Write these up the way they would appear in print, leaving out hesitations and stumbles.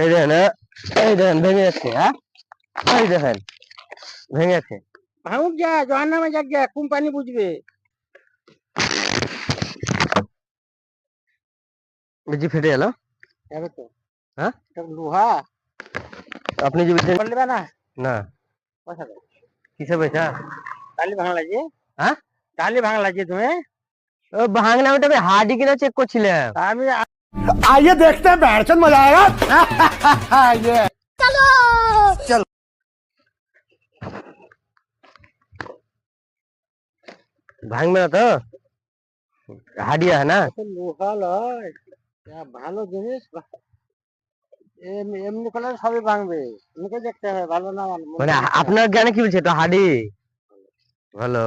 এই দেখেন এই দেখেন ভেঙে যাচ্ছে। হ্যাঁ এই দেখেন ভেঙে যাচ্ছে। ভাঙুক যা জহার নামে যাক গা, কোম্পানি বুঝবে। জি ফেটে গেল। যাবে তো। হ্যাঁ এটা লোহা আপনি যে বলছেন বলবে না। না পয়সা দাও। কিসে পয়সা? তাহলে ভাঙা লাগছে। হ্যাঁ তাহলে ভাঙা লাগছে তুমি। ও ভাঙনা ওটা আমি হার্ডি কিনা চেক করছিলাম। আমি आइए देखते हैं बैठचंद मजा आएगा ये ভাঙবে না তো? হাডিয়া है ना? লোহা লয়, ভালো জিনিস। এমনি করলে সবই ভাঙবে, এমনি দেখতে হবে ভালো না মানে আপনার জ্ঞানে কি বলছে এটা হাডি ভালো?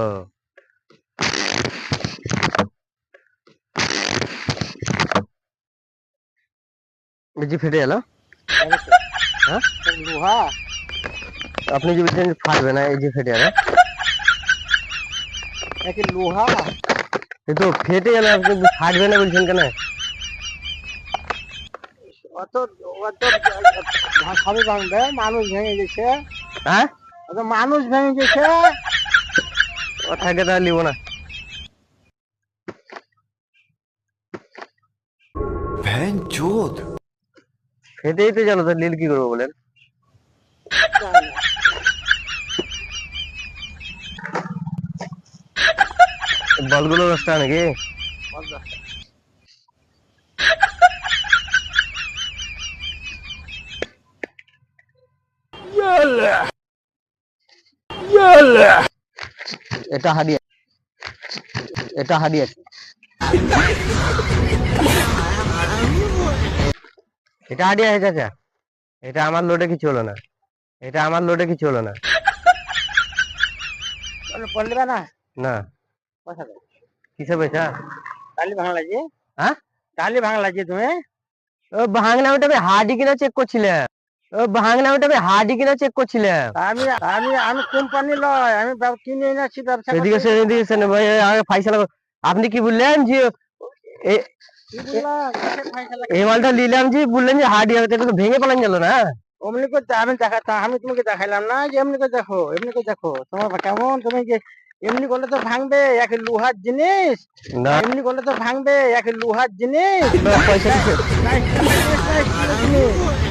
জি ফেটে গেল। হ্যাঁ লোহা। আপনি যে বলছেন ফাটবে না, এই যে ফেটে গেল। নাকি লোহা এই তো ফেটে গেল, আপনি ফাটবে না বলছেন কেন? অত অত সবই ভাঙবে, মানুষ ভেঙে গেছে। হ্যাঁ অত মানুষ ভেঙে গেছে। ও থাকে তাহলে নিব না। ফেটেই তো গেল, তো নীল কি করবো বলেন? বলগুলো 10 টাকা নাকি? এটা হাডিয়া, এটা হাডিয়া। এটা হাডিয়া আছে চাচা। এটা আমার লোডে কিছু হলো না, এটা আমার লোডে কিছু হলো না। বলবে না। না পয়সা দাও। কিসে পয়সা? তাহলে ভাঙা লাগছে। হ্যাঁ তাহলে ভাঙা লাগছে তুমি। ও ভাঙনা ওটা আমি হার্ডি কিনা চেক করছিলাম। ও ভাঙনা ওটা আমি হার্ডি কিনা চেক করছিলাম। আমি আমি আমি কোম্পানি লয়, আমি কিনে এনেছি ব্যবসা এদিকে করতে। এদিকে ভাই আগে ফাইসালা আপনি কি বললেন যে কি বললাম? কিসের ফায়সালা? এই মালটা নিলাম যে বললেন যে হার্ডি হবে, তো ভেঙে পালান গেল না? অমনি করে আমি দেখাতাম, আমি তোমাকে দেখাইলাম না যে এমনি করে দেখো, এমনি করে দেখো তোমার কেমন। তুমি যে এমনি করলে তো ভাঙবে, এক লোহার জিনিস। না এমনি করলে তো ভাঙবে, এক লোহার জিনিস। পয়সা কিসে?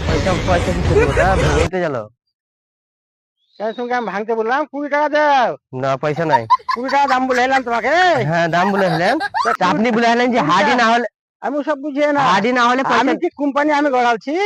পয়সা পয়সা কিসে দেবো? ভেঙে গেল। তার সঙ্গে আমি ভাঙতে বললাম 20 টাকা দাও। না পয়সা নাই। 20 টাকা দাম বলে এলাম তোমাকে। হ্যাঁ দাম বলে হলেন, আপনি বলে হলেন যে হার্ডি না হলে, আমি সব বুঝিয়ে না। হার্ডি না হলে আমি পয়সা। কি কোম্পানি আমি গড়ালছি?